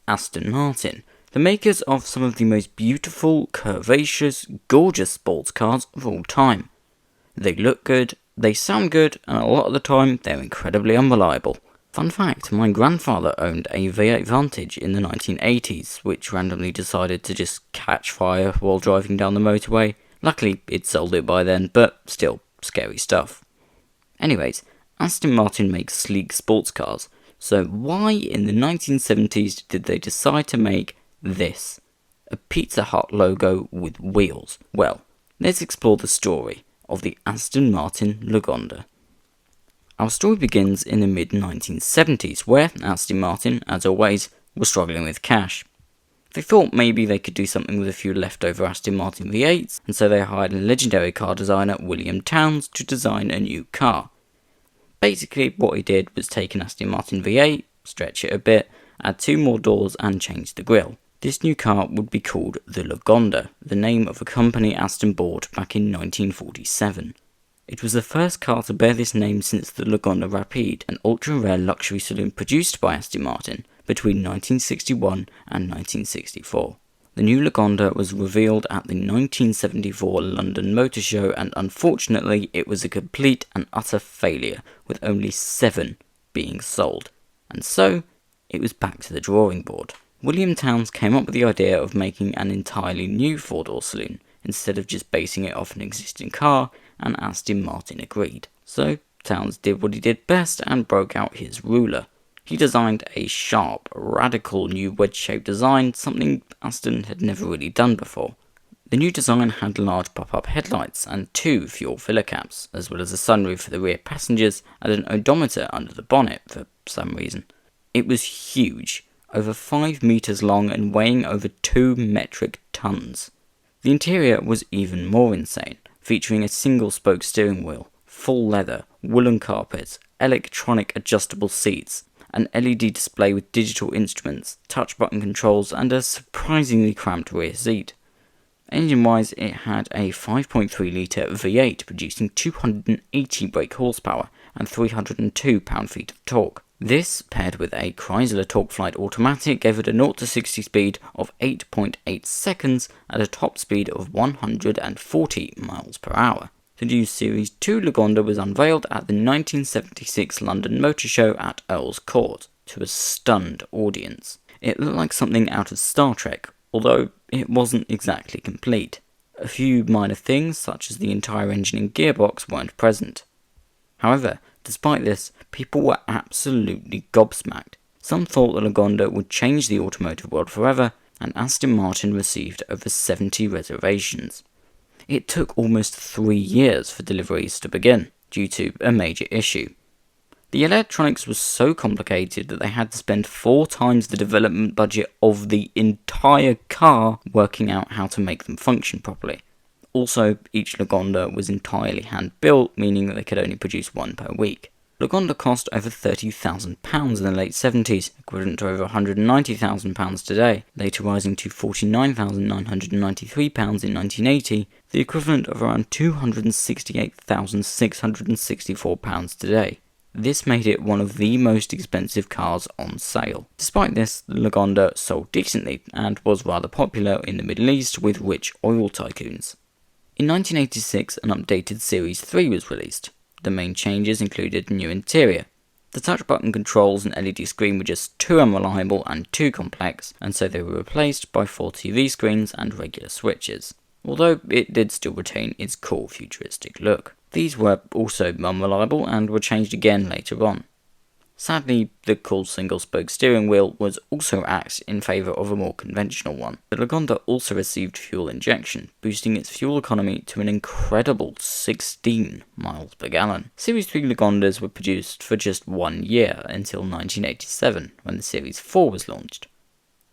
Aston Martin, the makers of some of the most beautiful, curvaceous, gorgeous sports cars of all time. They look good, they sound good, and a lot of the time they're incredibly unreliable. Fun fact, my grandfather owned a V8 Vantage in the 1980s, which randomly decided to just catch fire while driving down the motorway. Luckily, it sold it by then, but still, scary stuff. Anyways, Aston Martin makes sleek sports cars, so why in the 1970s did they decide to make this? A Pizza Hut logo with wheels. Well, let's explore the story of the Aston Martin Lagonda. Our story begins in the mid-1970s, where Aston Martin, as always, was struggling with cash. They thought maybe they could do something with a few leftover Aston Martin V8s, and so they hired a legendary car designer, William Townes, to design a new car. Basically, what he did was take an Aston Martin V8, stretch it a bit, add 2 more doors, and change the grille. This new car would be called the Lagonda, the name of a company Aston bought back in 1947. It was the first car to bear this name since the Lagonda Rapide, an ultra-rare luxury saloon produced by Aston Martin between 1961 and 1964. The new Lagonda was revealed at the 1974 London Motor Show, and unfortunately it was a complete and utter failure, with only 7 being sold. And so, it was back to the drawing board. William Townes came up with the idea of making an entirely new 4-door saloon, instead of just basing it off an existing car, and Aston Martin agreed. So Townes did what he did best and broke out his ruler. He designed a sharp, radical new wedge-shaped design, something Aston had never really done before. The new design had large pop-up headlights and 2 fuel filler caps, as well as a sunroof for the rear passengers and an odometer under the bonnet for some reason. It was huge, over 5 meters long and weighing over 2 metric tons. The interior was even more insane, featuring a single-spoke steering wheel, full leather, woolen carpets, electronic adjustable seats, an LED display with digital instruments, touch button controls, and a surprisingly cramped rear seat. Engine-wise, it had a 5.3-litre V8 producing 280 brake horsepower and 302 pound-feet of torque. This, paired with a Chrysler TorqueFlite automatic, gave it a 0-60 speed of 8.8 seconds at a top speed of 140 miles per hour. The new Series 2 Lagonda was unveiled at the 1976 London Motor Show at Earl's Court to a stunned audience. It looked like something out of Star Trek, although it wasn't exactly complete. A few minor things, such as the entire engine and gearbox, weren't present. However, despite this, people were absolutely gobsmacked. Some thought the Lagonda would change the automotive world forever, and Aston Martin received over 70 reservations. It took almost 3 years for deliveries to begin, due to a major issue. The electronics was so complicated that they had to spend 4 times the development budget of the entire car working out how to make them function properly. Also, each Lagonda was entirely hand-built, meaning that they could only produce 1 per week. Lagonda cost over £30,000 in the late 70s, equivalent to over £190,000 today, later rising to £49,993 in 1980, the equivalent of around £268,664 today. This made it one of the most expensive cars on sale. Despite this, the Lagonda sold decently and was rather popular in the Middle East with rich oil tycoons. In 1986, an updated Series 3 was released. The main changes included a new interior. The touch button controls and LED screen were just too unreliable and too complex, and so they were replaced by 4 TV screens and regular switches, although it did still retain its cool futuristic look. These were also unreliable and were changed again later on. Sadly, the cool single-spoke steering wheel was also axed in favour of a more conventional one. The Lagonda also received fuel injection, boosting its fuel economy to an incredible 16 miles per gallon. Series 3 Lagondas were produced for just 1 year until 1987, when the Series 4 was launched.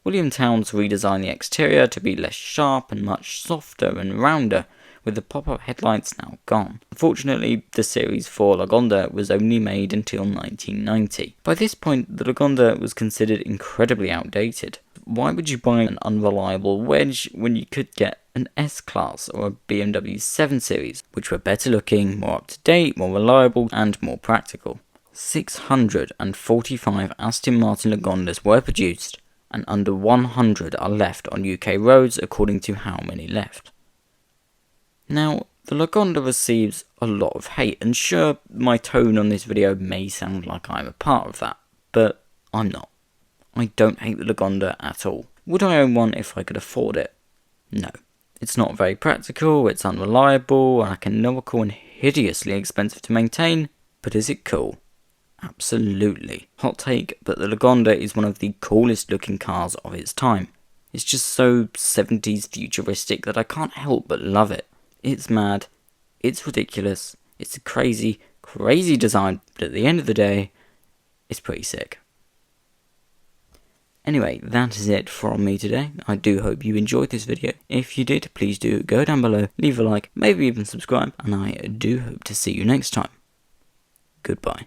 William Townes redesigned the exterior to be less sharp and much softer and rounder, with the pop-up headlights now gone. Unfortunately, the Series 4 Lagonda was only made until 1990. By this point, the Lagonda was considered incredibly outdated. Why would you buy an unreliable Wedge when you could get an S-Class or a BMW 7 Series, which were better looking, more up-to-date, more reliable, and more practical? 645 Aston Martin Lagondas were produced, and under 100 are left on UK roads according to how many left. Now, the Lagonda receives a lot of hate, and sure, my tone on this video may sound like I'm a part of that, but I'm not. I don't hate the Lagonda at all. Would I own one if I could afford it? No. It's not very practical, it's unreliable, economical and hideously expensive to maintain, but is it cool? Absolutely. Hot take, but the Lagonda is one of the coolest looking cars of its time. It's just so 70s futuristic that I can't help but love it. It's mad, it's ridiculous, it's a crazy, crazy design, but at the end of the day, it's pretty sick. Anyway, that is it from me today. I do hope you enjoyed this video. If you did, please do go down below, leave a like, maybe even subscribe, and I do hope to see you next time. Goodbye.